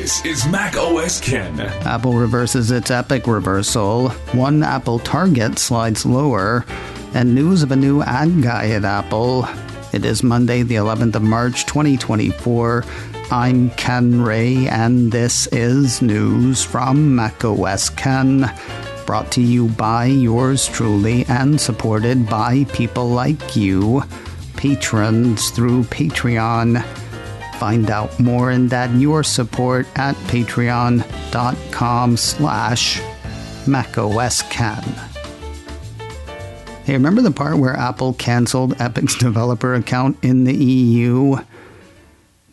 This is Mac OS Ken. Apple reverses its Epic reversal. One Apple target slides lower. And news of a new ad guy at Apple. It is Monday, the 11th of March, 2024. I'm Ken Ray, and this is news from Mac OS Ken. Brought to you by yours truly and supported by people like you, patrons through Patreon. Find out more and add your support at patreon.com/MacOSCan. Hey, remember the part where Apple canceled Epic's developer account in the EU?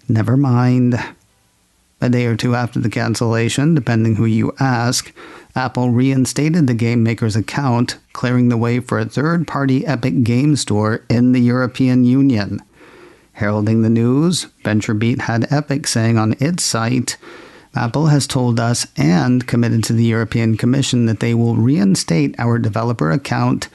Never mind. A day or two after the cancellation, depending who you ask, Apple reinstated the game maker's account, clearing the way for a third-party Epic game store in the European Union. Heralding the news, VentureBeat had Epic saying on its site, Apple has told us and committed to the European Commission that they will reinstate our developer account.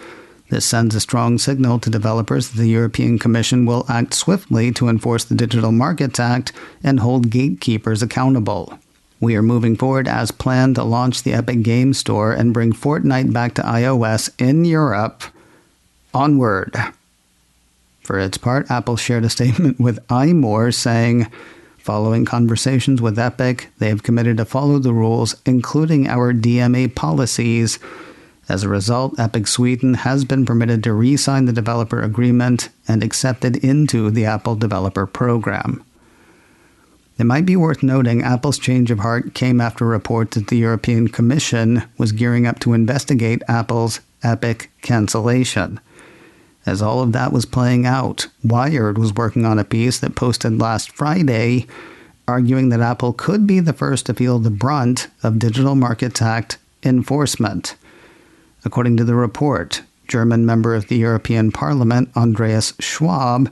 This sends a strong signal to developers that the European Commission will act swiftly to enforce the Digital Markets Act and hold gatekeepers accountable. We are moving forward as planned to launch the Epic Game Store and bring Fortnite back to iOS in Europe. Onward. For its part, Apple shared a statement with iMore saying, following conversations with Epic, they have committed to follow the rules, including our DMA policies. As a result, Epic Sweden has been permitted to re-sign the developer agreement and accepted into the Apple Developer Program. It might be worth noting Apple's change of heart came after reports that the European Commission was gearing up to investigate Apple's Epic cancellation. As all of that was playing out, Wired was working on a piece that posted last Friday, arguing that Apple could be the first to feel the brunt of Digital Markets Act enforcement. According to the report, German member of the European Parliament, Andreas Schwab,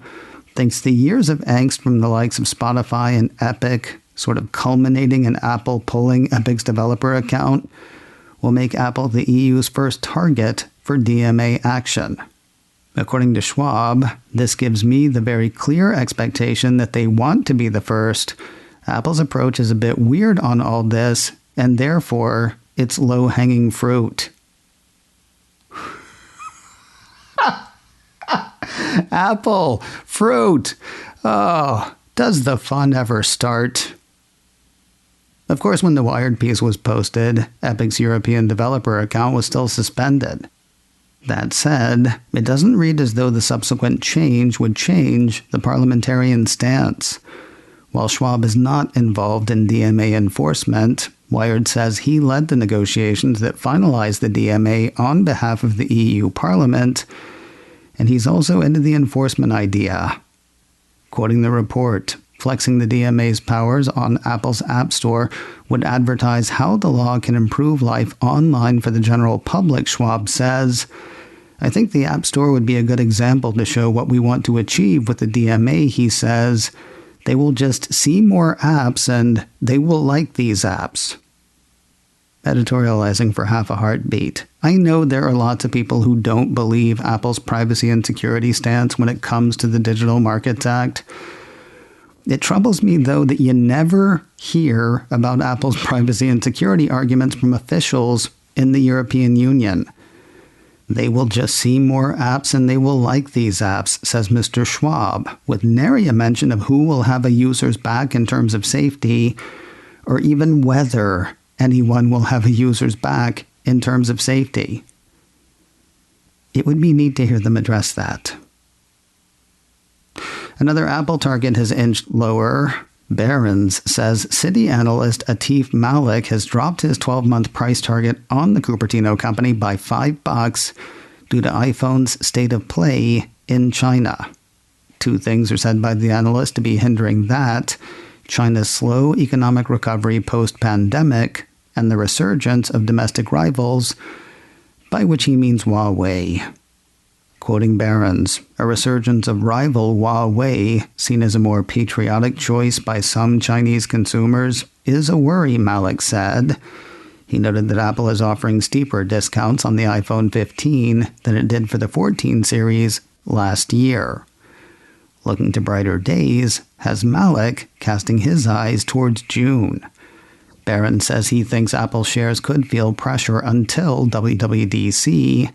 thinks the years of angst from the likes of Spotify and Epic, sort of culminating in Apple pulling Epic's developer account, will make Apple the EU's first target for DMA action. According to Schwab, this gives me the very clear expectation that they want to be the first. Apple's approach is a bit weird on all this, and therefore, it's low-hanging fruit. Apple, fruit. Oh, does the fun ever start? Of course, when the Wired piece was posted, Epic's European developer account was still suspended. That said, it doesn't read as though the subsequent change would change the parliamentarian stance. While Schwab is not involved in DMA enforcement, Wired says he led the negotiations that finalized the DMA on behalf of the EU Parliament, and he's also into the enforcement idea. Quoting the report, flexing the DMA's powers on Apple's App Store would advertise how the law can improve life online for the general public, Schwab says. I think the App Store would be a good example to show what we want to achieve with the DMA, he says. They will just see more apps and they will like these apps. Editorializing for half a heartbeat. I know there are lots of people who don't believe Apple's privacy and security stance when it comes to the Digital Markets Act. It troubles me, though, that you never hear about Apple's privacy and security arguments from officials in the European Union. They will just see more apps and they will like these apps, says Mr. Schwab, with nary a mention of who will have a user's back in terms of safety, or even whether anyone will have a user's back in terms of safety. It would be neat to hear them address that. Another Apple target has inched lower. Barron's says Citi analyst Atif Malik has dropped his 12-month price target on the Cupertino company by $5 due to iPhone's state of play in China. Two things are said by the analyst to be hindering that: China's slow economic recovery post-pandemic and the resurgence of domestic rivals, by which he means Huawei. Quoting Barron's, a resurgence of rival Huawei, seen as a more patriotic choice by some Chinese consumers, is a worry, Malik said. He noted that Apple is offering steeper discounts on the iPhone 15 than it did for the 14 series last year. Looking to brighter days has Malik casting his eyes towards June. Barron says he thinks Apple shares could feel pressure until WWDC.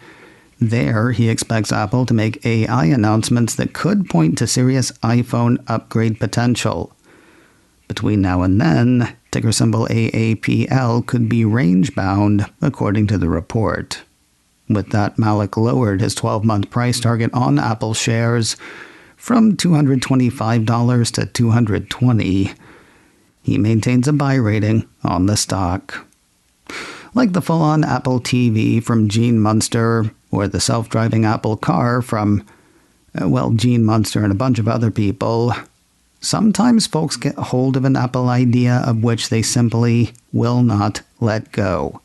There, he expects Apple to make AI announcements that could point to serious iPhone upgrade potential. Between now and then, ticker symbol AAPL could be range-bound, according to the report. With that, Malik lowered his 12-month price target on Apple shares from $225 to $220. He maintains a buy rating on the stock. Like the full-on Apple TV from Gene Munster, or the self-driving Apple car from, Gene Munster and a bunch of other people, sometimes folks get hold of an Apple idea of which they simply will not let go.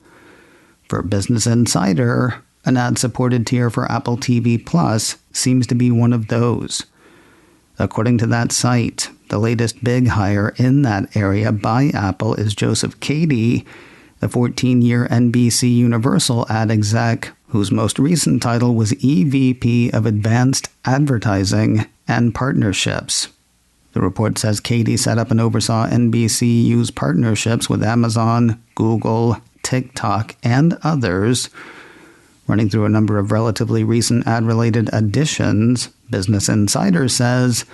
For Business Insider, an ad-supported tier for Apple TV Plus seems to be one of those. According to that site, the latest big hire in that area by Apple is Joseph Cady, a 14-year NBCUniversal ad exec whose most recent title was EVP of Advanced Advertising and Partnerships. The report says Cady set up and oversaw NBCU's partnerships with Amazon, Google, TikTok, and others. Running through a number of relatively recent ad-related additions, Business Insider says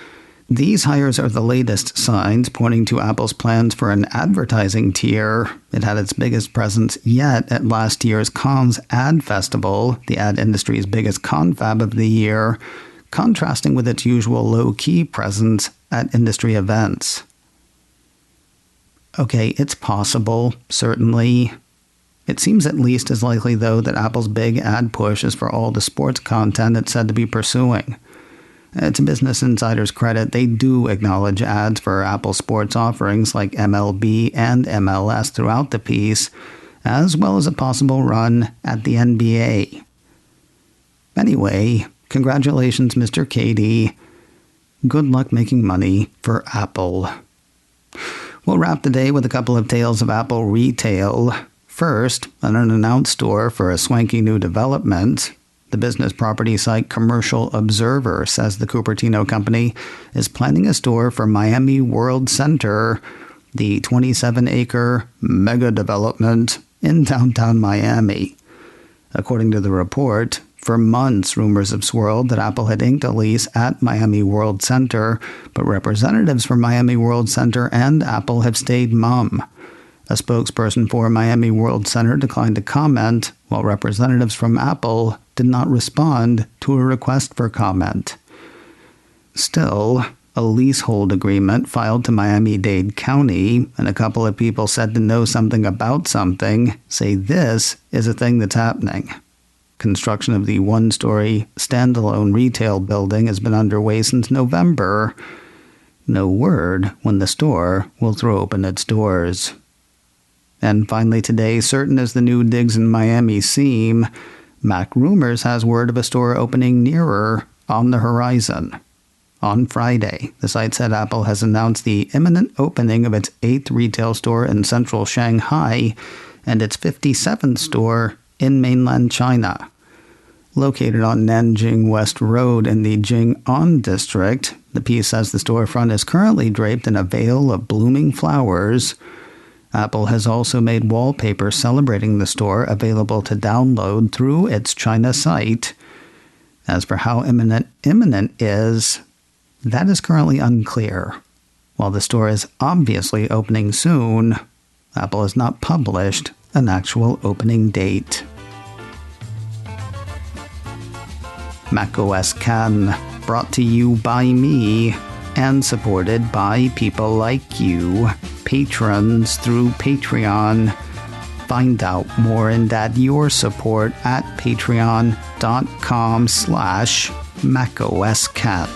these hires are the latest signs pointing to Apple's plans for an advertising tier. It had its biggest presence yet at last year's Cannes Ad Festival, the ad industry's biggest confab of the year, contrasting with its usual low-key presence at industry events. Okay, it's possible, certainly. It seems at least as likely, though, that Apple's big ad push is for all the sports content it's said to be pursuing. To Business Insider's credit, they do acknowledge ads for Apple sports offerings like MLB and MLS throughout the piece, as well as a possible run at the NBA. Anyway, congratulations, Mr. Cady. Good luck making money for Apple. We'll wrap the day with a couple of tales of Apple retail. First, an unannounced store for a swanky new development. The business property site Commercial Observer says the Cupertino company is planning a store for Miami Worldcenter, the 27-acre mega development in downtown Miami. According to the report, for months rumors have swirled that Apple had inked a lease at Miami Worldcenter, but representatives from Miami Worldcenter and Apple have stayed mum. A spokesperson for Miami Worldcenter declined to comment, while representatives from Apple did not respond to a request for comment. Still, a leasehold agreement filed to Miami-Dade County, and a couple of people said to know something about something, say this is a thing that's happening. Construction of the one-story, standalone retail building has been underway since November. No word when the store will throw open its doors. And finally today, certain as the new digs in Miami seem, Mac Rumors has word of a store opening nearer on the horizon. On Friday, the site said Apple has announced the imminent opening of its 8th retail store in central Shanghai and its 57th store in mainland China. Located on Nanjing West Road in the Jing'an district, the piece says the storefront is currently draped in a veil of blooming flowers. Apple has also made wallpaper celebrating the store available to download through its China site. As for how imminent is, that is currently unclear. While the store is obviously opening soon, Apple has not published an actual opening date. macOS Can, brought to you by me and supported by people like you, patrons through Patreon. Find out more and add your support at patreon.com/macOSCan.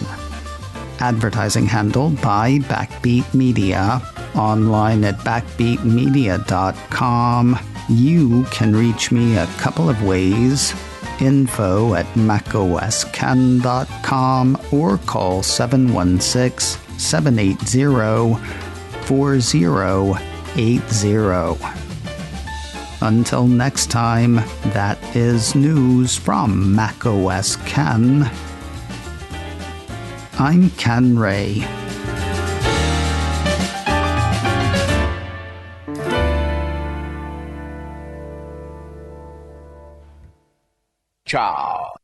Advertising handled by Backbeat Media. Online at backbeatmedia.com. You can reach me a couple of ways. info@macoscan.com or call 716-780-4080. Until next time, that is news from macOS Can. I'm Ken Ray. Ciao.